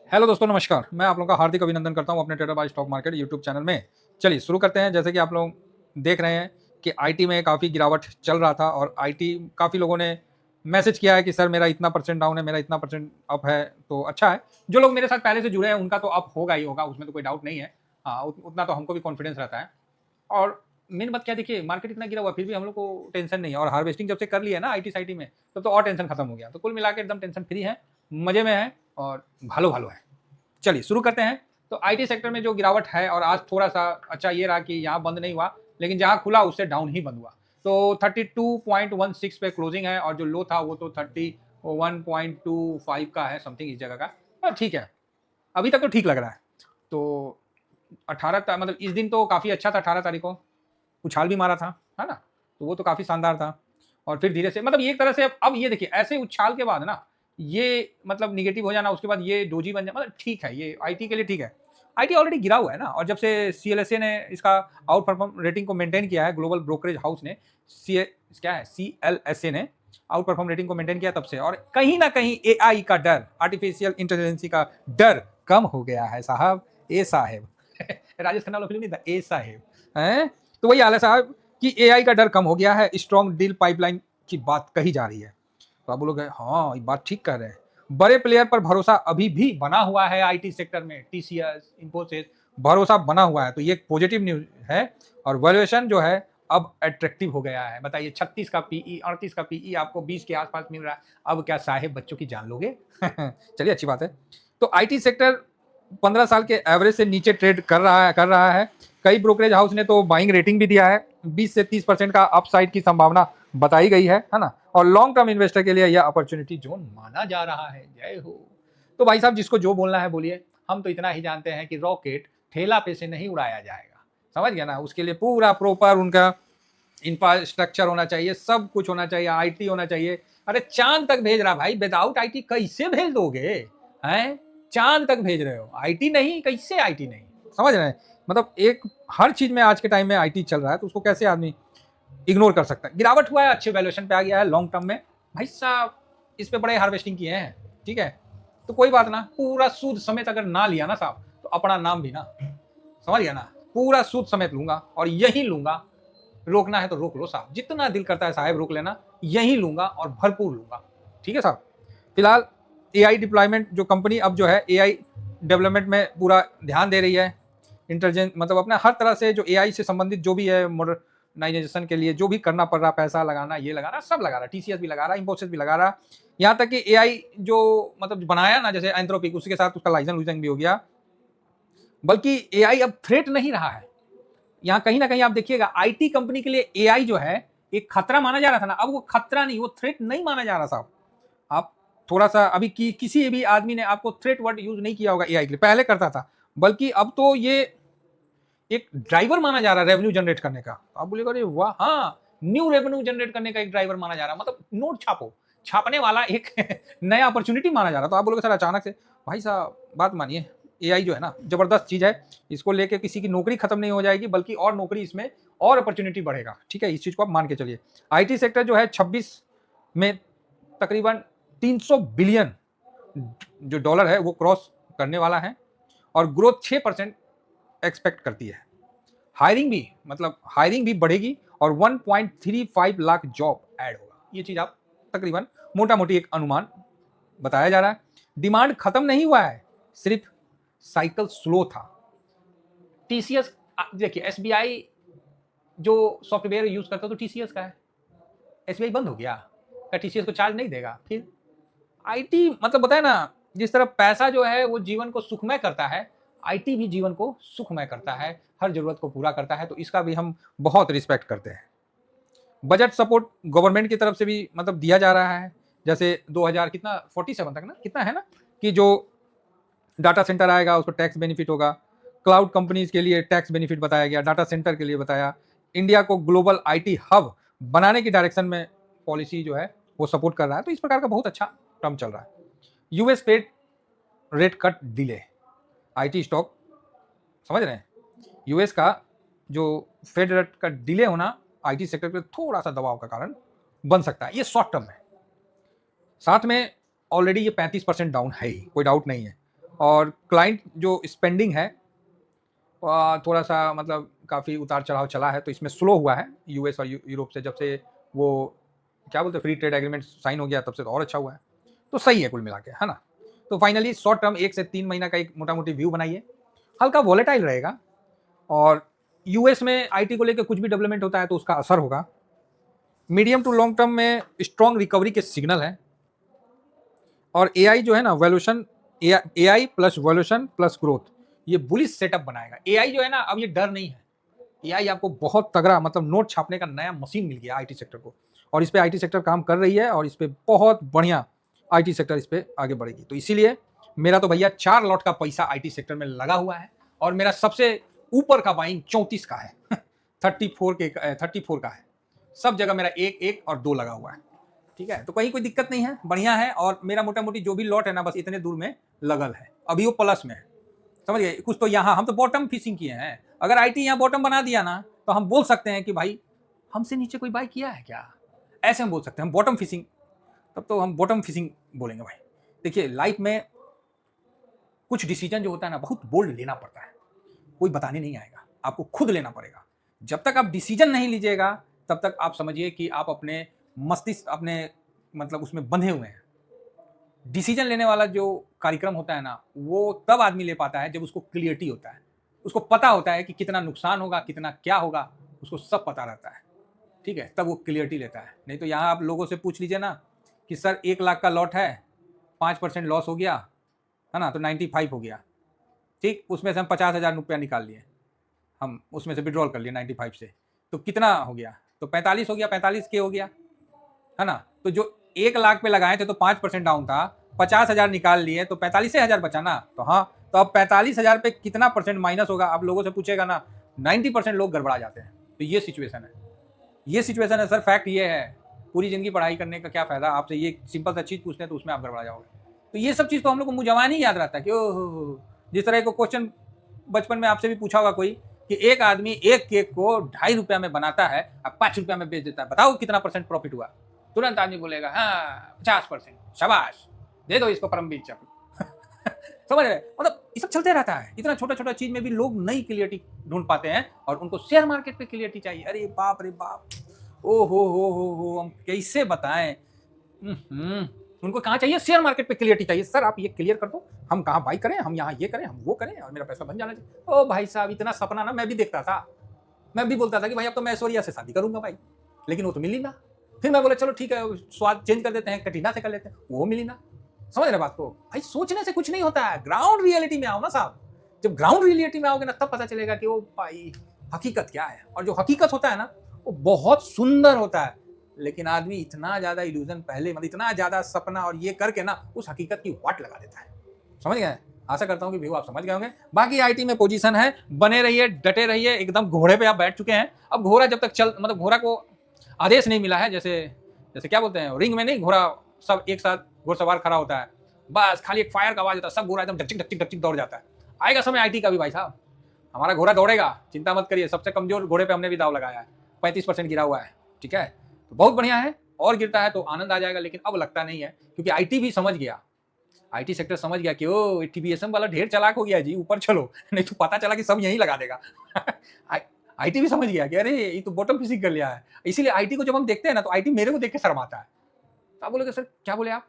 Hello दोस्तों, नमस्कार। मैं आप लोगों का हार्दिक अभिनंदन करता हूं अपने trader by stock market YouTube channel में। चलिए शुरू करते हैं। जैसे कि आप लोग देख रहे हैं कि आईटी में काफ़ी गिरावट चल रहा था और आईटी काफ़ी लोगों ने मैसेज किया है कि सर मेरा इतना परसेंट डाउन है, मेरा इतना परसेंट अप है, तो अच्छा है। जो लोग मेरे साथ पहले से जुड़े हैं उनका तो अप होगा ही होगा, उसमें तो कोई डाउट नहीं है। हाँ, उतना तो हमको भी कॉन्फिडेंस रहता है। और मेन बात क्या, देखिए मार्केट इतना गिरा हुआ फिर भी हम लोग को टेंशन नहीं है। और हार्वेस्टिंग जब से कर लिया ना आईटी साइटी में, तब तो और टेंशन खत्म हो गया। तो कुल मिला के एकदम टेंशन फ्री है, मजे में है और भालो भालो है। चलिए शुरू करते हैं। तो आईटी सेक्टर में जो गिरावट है, और आज थोड़ा-सा अच्छा ये रहा कि यहाँ बंद नहीं हुआ, लेकिन जहाँ खुला उससे डाउन ही बंद हुआ। तो 32.16 पे क्लोजिंग है और जो लो था वो तो 31.25 का है, समथिंग इस जगह का। ठीक है, अभी तक तो ठीक लग रहा है। तो 18 ता मतलब इस दिन तो काफ़ी अच्छा था, 18 तारीख को उछाल भी मारा था, है ना? तो वो तो काफ़ी शानदार था। और फिर धीरे से मतलब ये एक तरह से अब ये देखिए ऐसे उछाल के बाद ना, ये मतलब नेगेटिव हो जाना, उसके बाद ये डोजी बन जाना, मतलब ठीक है, ये आईटी के लिए ठीक है। आईटी ऑलरेडी गिरा हुआ है ना, और जब से सीएलएसए ने इसका आउट परफॉर्म रेटिंग को मेंटेन किया है, ग्लोबल ब्रोकरेज हाउस ने, सी क्या है, सीएलएसए ने आउट परफॉर्म रेटिंग को मेंटेन किया तब से, और कहीं ना कहीं एआई का डर, आर्टिफिशियल इंटेलिजेंसी का डर कम हो गया है साहब। ए साहेब राजेश खन्ना वाला फिल्म नहीं था, ए साहेब हैं? तो वही हाल है साहब कि एआई का डर कम हो गया है। स्ट्रॉन्ग डील पाइपलाइन की बात कही जा रही है। तो आप बोलोगे हाँ, ये बात ठीक कह रहे हैं। बड़े प्लेयर पर भरोसा अभी भी बना हुआ है आईटी सेक्टर में, टीसीएस, इंफोसिस, भरोसा बना हुआ है। तो ये एक पॉजिटिव न्यूज है। और वैल्यूएशन जो है अब अट्रैक्टिव हो गया है। बताइए, 36 का पीई, 38 का पीई आपको 20 के आसपास मिल रहा है। अब क्या साहेब बच्चों की जान लोगे? चलिए, अच्छी बात है। तो आईटी सेक्टर 15 साल के एवरेज से नीचे ट्रेड कर रहा है। कई ब्रोकरेज हाउस ने तो बाइंग रेटिंग भी दिया है। 20 से 30% का अपसाइड की संभावना बताई गई है ना? और लॉन्ग टर्म इन्वेस्टर के लिए यह अपॉर्चुनिटी जोन माना जा रहा है। जय हो। तो भाई साहब, जिसको जो बोलना है बोलिए। हम तो इतना ही जानते हैं कि रॉकेट ठेला पे से नहीं उड़ाया जाएगा, समझ गया ना? उसके लिए पूरा प्रॉपर उनका इंफ्रास्ट्रक्चर होना चाहिए, सब कुछ होना चाहिए, आईटी होना चाहिए। अरे चांद तक भेज रहा भाई, विदाउट आईटी कैसे भेज दोगे? हैं? चांद तक भेज रहे हो, आईटी नहीं? कैसे आईटी नहीं? समझ रहे हैं? मतलब एक हर चीज में आज के टाइम में आईटी चल रहा है, तो उसको कैसे आदमी इग्नोर कर सकता है? गिरावट हुआ है, अच्छे वैल्यूएशन पे आ गया है लॉन्ग टर्म में। भाई साहब, इस पे बड़े हार्वेस्टिंग किए हैं, ठीक है? तो कोई बात ना, पूरा सूद समेत अगर ना लिया ना साहब, तो अपना नाम भी ना, समझ गया ना? पूरा सूद समेत लूंगा और यही लूंगा। रोकना है तो रोक लो साहब, जितना दिल करता है साहब रोक लेना, यही लूंगा और भरपूर लूंगा। ठीक है साहब। फिलहाल एआई डिप्लॉयमेंट जो कंपनी अब जो है एआई डेवलपमेंट में पूरा ध्यान दे रही है। इंटेलिजेंट मतलब अपना हर तरह से जो एआई से संबंधित जो भी है, मॉडर्नाइजेशन के लिए जो भी करना पड़ रहा, पैसा लगाना, ये लगाना, सब लगा रहा। टीसीएस भी लगा रहा, इंफोसिस भी लगा रहा। यहाँ तक कि एआई जो मतलब बनाया ना, जैसे एंथ्रोपिक, उसके साथ उसका लाइसेंस भी हो गया। बल्कि एआई अब थ्रेट नहीं रहा है। यहाँ कहीं ना कहीं आप देखिएगा, आईटी कंपनी के लिए एआई जो है एक खतरा माना जा रहा था ना, अब वो खतरा नहीं, वो थ्रेट नहीं माना जा रहा साहब। आप थोड़ा सा अभी किसी भी आदमी ने आपको थ्रेट वर्ड यूज नहीं किया होगा एआई के लिए, पहले करता था। बल्कि अब तो ये एक ड्राइवर माना जा रहा है रेवेन्यू जनरेट करने का। आप बोलेगा अरे वाह, हाँ, न्यू रेवेन्यू जनरेट करने का एक ड्राइवर माना जा रहा है। मतलब नोट छापो, छापने वाला एक नया अपॉर्चुनिटी माना जा रहा। तो आप बोलोगे सर अचानक से? भाई साहब बात मानिए, एआई जो है ना जबरदस्त चीज है। इसको लेके किसी की नौकरी खत्म नहीं हो जाएगी, बल्कि और नौकरी इसमें और अपॉर्चुनिटी बढ़ेगा। ठीक है, इस चीज को आप मान के चलिए। आईटी सेक्टर जो है 26 में तकरीबन 300 बिलियन जो डॉलर है वो क्रॉस करने वाला है। और ग्रोथ 6% एक्सपेक्ट करती है। हायरिंग भी बढ़ेगी और 1.35 लाख जॉब ऐड होगा। ये चीज आप तकरीबन मोटा मोटी एक अनुमान बताया जा रहा है। डिमांड खत्म नहीं हुआ है, सिर्फ साइकिल स्लो था। टीसीएस, देखिए एसबीआई जो सॉफ्टवेयर यूज करता है तो टीसीएस का है। एसबीआई बंद हो गया, क्या टीसीएस को चार्ज नहीं देगा? फिर आईटी मतलब बताए ना, जिस तरह पैसा जो है वो जीवन को सुखमय करता है, आईटी भी जीवन को सुखमय करता है, हर जरूरत को पूरा करता है। तो इसका भी हम बहुत रिस्पेक्ट करते हैं। बजट सपोर्ट गवर्नमेंट की तरफ से भी मतलब दिया जा रहा है। जैसे 2000 कितना 47 तक ना, कितना है ना, कि जो डाटा सेंटर आएगा उसको टैक्स बेनिफिट होगा। क्लाउड कंपनीज के लिए टैक्स बेनिफिट बताया गया, डाटा सेंटर के लिए बताया। इंडिया को ग्लोबल आईटी हब बनाने की डायरेक्शन में पॉलिसी जो है वो सपोर्ट कर रहा है। तो इस प्रकार का बहुत अच्छा टर्म चल रहा है। US Fed rate cut delay, IT stock, समझ रहे हैं? यूएस का जो फेड रेट का डिले होना आईटी सेक्टर पे थोड़ा सा दबाव का कारण बन सकता है। ये शॉर्ट टर्म है। साथ में ऑलरेडी ये 35% डाउन है ही, कोई डाउट नहीं है। और क्लाइंट जो स्पेंडिंग है थोड़ा सा मतलब काफ़ी उतार चढ़ाव चला है, तो इसमें स्लो हुआ है यूएस और यूरोप से। जब से वो क्या बोलते हैं फ्री ट्रेड एग्रीमेंट साइन हो गया तब से तो और अच्छा हुआ है। तो सही है कुल मिला के, है ना। तो फाइनली शॉर्ट टर्म 1 से 3 महीना का एक मोटा मोटी व्यू बनाइए, हल्का वॉलेटाइल रहेगा। और यूएस में आईटी को लेकर कुछ भी डेवलपमेंट होता है तो उसका असर होगा। मीडियम टू लॉन्ग टर्म में स्ट्रॉन्ग रिकवरी के सिग्नल है। और एआई जो है ना valuation, AI plus valuation plus growth, ये बुलिश सेटअप बनाएगा। एआई जो है ना अब ये डर नहीं है। एआई आपको बहुत तगड़ा मतलब नोट छापने का नया मशीन मिल गया आईटी सेक्टर को, और इस पे आईटी सेक्टर काम कर रही है और इस पे बहुत बढ़िया आईटी सेक्टर इस पे आगे बढ़ेगी। तो इसीलिए मेरा तो भैया 4 लॉट का पैसा आईटी सेक्टर में लगा हुआ है, और मेरा सबसे ऊपर का बाइंग 34 का है 34 का है। सब जगह मेरा 1 और 2 लगा हुआ है, ठीक है। तो कहीं कोई दिक्कत नहीं है, बढ़िया है। और मेरा मोटा मोटी जो भी लॉट है ना बस इतने दूर में लगल है, अभी वो प्लस में है, समझ गए। कुछ तो यहाँ हम तो बॉटम फिशिंग किए हैं। अगर आईटी यहाँ बॉटम बना दिया ना तो हम बोल सकते हैं कि भाई हमसे नीचे कोई बाई किया है क्या, ऐसे हम बोल सकते हैं। हम बॉटम फिशिंग, तब तो हम बॉटम फिशिंग बोलेंगे भाई। देखिए लाइफ में कुछ डिसीजन जो होता है ना बहुत बोल्ड लेना पड़ता है, कोई बताने नहीं आएगा, आपको खुद लेना पड़ेगा। जब तक आप डिसीजन नहीं लीजिएगा तब तक आप समझिए कि आप अपने मस्तिष्क अपने मतलब उसमें बंधे हुए हैं। डिसीजन लेने वाला जो कार्यक्रम होता है ना वो तब आदमी ले पाता है जब उसको क्लियरिटी होता है, उसको पता होता है कि कितना नुकसान होगा कितना क्या होगा, उसको सब पता रहता है, ठीक है। तब वो क्लियरिटी लेता है। नहीं तो यहाँ आप लोगों से पूछ लीजिए ना कि सर 1 लाख का लॉट है, 5% लॉस हो गया है ना, तो 95 हो गया, ठीक। उसमें से हम 50,000 रुपया निकाल लिए, हम उसमें से विड्रॉल कर लिए 95 से, तो कितना हो गया, तो 45 हो गया, 45 के हो गया, है ना। तो जो 1 लाख पे लगाए थे तो 5% डाउन था, 50,000 निकाल लिए तो 45,000 बचा ना। तो हाँ, तो अब 45,000 पे कितना परसेंट माइनस होगा आप लोगों से पूछेगा ना, 90% लोग गड़बड़ा जाते हैं। तो ये सिचुएशन है, ये सिचुएशन है सर। फैक्ट ये है, पूरी जिंदगी पढ़ाई करने का क्या फायदा, आपसे ये सिंपल सा चीज पूछते हैं तो उसमें आप गड़बड़ा जाओगे। तो ये सब चीज तो हम लोग को मुँह जवान ही याद रहता है कि ओहो, जिस तरह को क्वेश्चन बचपन में आपसे भी पूछा होगा कोई कि एक आदमी एक केक को 2.5 रुपया में बनाता है अब 5 रुपया में बेच देता है, बताओ कितना परसेंट प्रॉफिट हुआ। तुरंत आदमी बोलेगा हाँ 50%, शाबाश, दे दो इसको परमवीर चक्र समझ रहे। मतलब ये सब चलते रहता है। इतना छोटा छोटा चीज में भी लोग नई क्लियरिटी ढूंढ पाते हैं, और उनको शेयर मार्केट पे क्लियरिटी चाहिए। अरे बाप रे बाप, ओ हो, हम कैसे बताएं। उनको कहाँ चाहिए, शेयर मार्केट पे क्लियरिटी चाहिए। सर आप ये क्लियर कर दो, हम कहाँ बाई करें, हम यहाँ ये करें, हम वो करें, और मेरा पैसा बन जाना चाहिए। ओ भाई साहब, इतना सपना ना मैं भी देखता था। मैं भी बोलता था कि भाई अब तो मैं ऐश्वर्या से शादी करूंगा भाई, लेकिन वो तो मिली ना। फिर मैं बोला चलो ठीक है स्वाद चेंज कर देते हैं, कटरीना से कर लेते हैं, वो मिली ना। समझ रहे बात को भाई, सोचने से कुछ नहीं होता है, ग्राउंड रियलिटी में आओ ना साहब। जब ग्राउंड रियलिटी में आओगे ना तब पता चलेगा कि वो भाई हकीकत क्या है। और जो हकीकत होता है ना वो बहुत सुंदर होता है, लेकिन आदमी इतना ज्यादा इल्यूजन पहले मतलब इतना ज्यादा सपना और ये करके ना उस हकीकत की वाट लगा देता है। समझ गए। आशा करता हूं कि व्यू आप समझ गए होंगे। बाकी आईटी में पोजीशन है, बने रहिए, डटे रहिए, एकदम घोड़े पे आप बैठ चुके हैं। अब घोड़ा जब तक चल मतलब घोड़ा को आदेश नहीं मिला है, जैसे जैसे क्या बोलते हैं रिंग में नहीं, घोड़ा सब एक साथ घोड़सवार खड़ा होता है, बस खाली एक फायर का आवाज होता है, सब घोड़ा एकदम डकचिक डकचिक डकचिक दौड़ जाता है। आएगा समय आईटी का भी भाई साहब, हमारा घोड़ा दौड़ेगा, चिंता मत करिए। सबसे कमजोर घोड़े पे हमने भी दाव लगाया है, 35% गिरा हुआ है, ठीक है। तो बहुत बढ़िया है, और गिरता है तो आनंद आ जाएगा, लेकिन अब लगता नहीं है क्योंकि आईटी भी समझ गया, आईटी सेक्टर समझ गया कि ओ टीबीएसएम वाला ढेर चालाक हो गया जी, ऊपर चलो नहीं तो पता चला कि सब यहीं लगा देगा आईटी भी समझ गया कि अरे ये तो बॉटम फिशिंग कर लिया है। इसीलिए आईटी को जब हम देखते हैं ना तो आईटी मेरे को देख के शर्माता है। तो आप बोलोगे सर क्या बोले आप,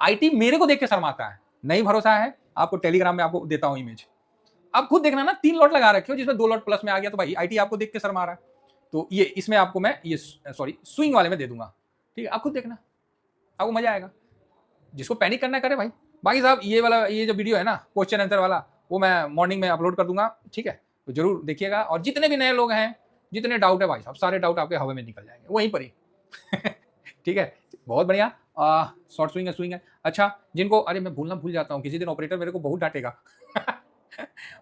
आईटी मेरे को देख के शर्माता है। नहीं भरोसा है आपको, टेलीग्राम में आपको देता हूं इमेज, आप खुद देखना ना। 3 लॉट लगा रखे हो जिसमें 2 लॉट प्लस में आ गया, तो भाई आईटी आपको देख के शर्मा रहा है। तो ये इसमें आपको मैं ये सॉरी स्विंग वाले में दे दूंगा, ठीक है। आप खुद देखना, आपको मजा आएगा। जिसको पैनिक करना करे भाई। बाकी साहब ये वाला ये जो वीडियो है ना क्वेश्चन आंसर वाला, वो मैं मॉर्निंग में अपलोड कर दूंगा, ठीक है। तो जरूर देखिएगा, और जितने भी नए लोग हैं, जितने डाउट है भाई साहब, सारे डाउट आपके हवा में निकल जाएंगे वहीं पर ही ठीक है, बहुत बढ़िया। शॉर्ट स्विंग है, स्विंग है। अच्छा, जिनको अरे मैं भूल जाता हूँ, किसी दिन ऑपरेटर मेरे को बहुत डांटेगा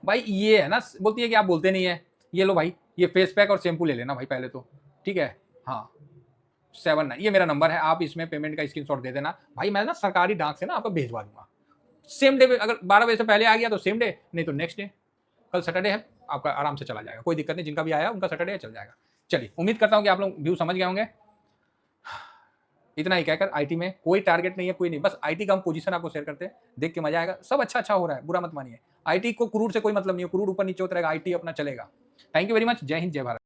भाई ये है ना, बोलती है कि आप बोलते नहीं है, ये लो भाई ये फेस पैक और शैम्पू ले लेना भाई पहले तो, ठीक है। हाँ 79 ये मेरा नंबर है, आप इसमें पेमेंट का स्क्रीनशॉट दे देना भाई, मैं ना सरकारी डाक से ना आपको भेजवा दूंगा सेम डे पे। अगर 12 बजे से पहले आ गया तो सेम डे, नहीं तो नेक्स्ट डे। कल सैटरडे है, आपका आराम से चला जाएगा, कोई दिक्कत नहीं। जिनका भी आया उनका सैटरडे चल जाएगा। चलिए, उम्मीद करता हूँ कि आप लोग व्यू समझ गए होंगे। इतना ही कहकर आईटी में कोई टारगेट नहीं है, कोई नहीं, बस आईटी का हम पोजीशन आपको शेयर करते हैं, देख के मजा आएगा। सब अच्छा अच्छा हो रहा है, बुरा मत मानिए। आईटी को क्रूड से कोई मतलब नहीं है, क्रूड ऊपर नीचे होता रहेगा, आईटी अपना चलेगा। Thank you very much. जय हिंद, जय भारत।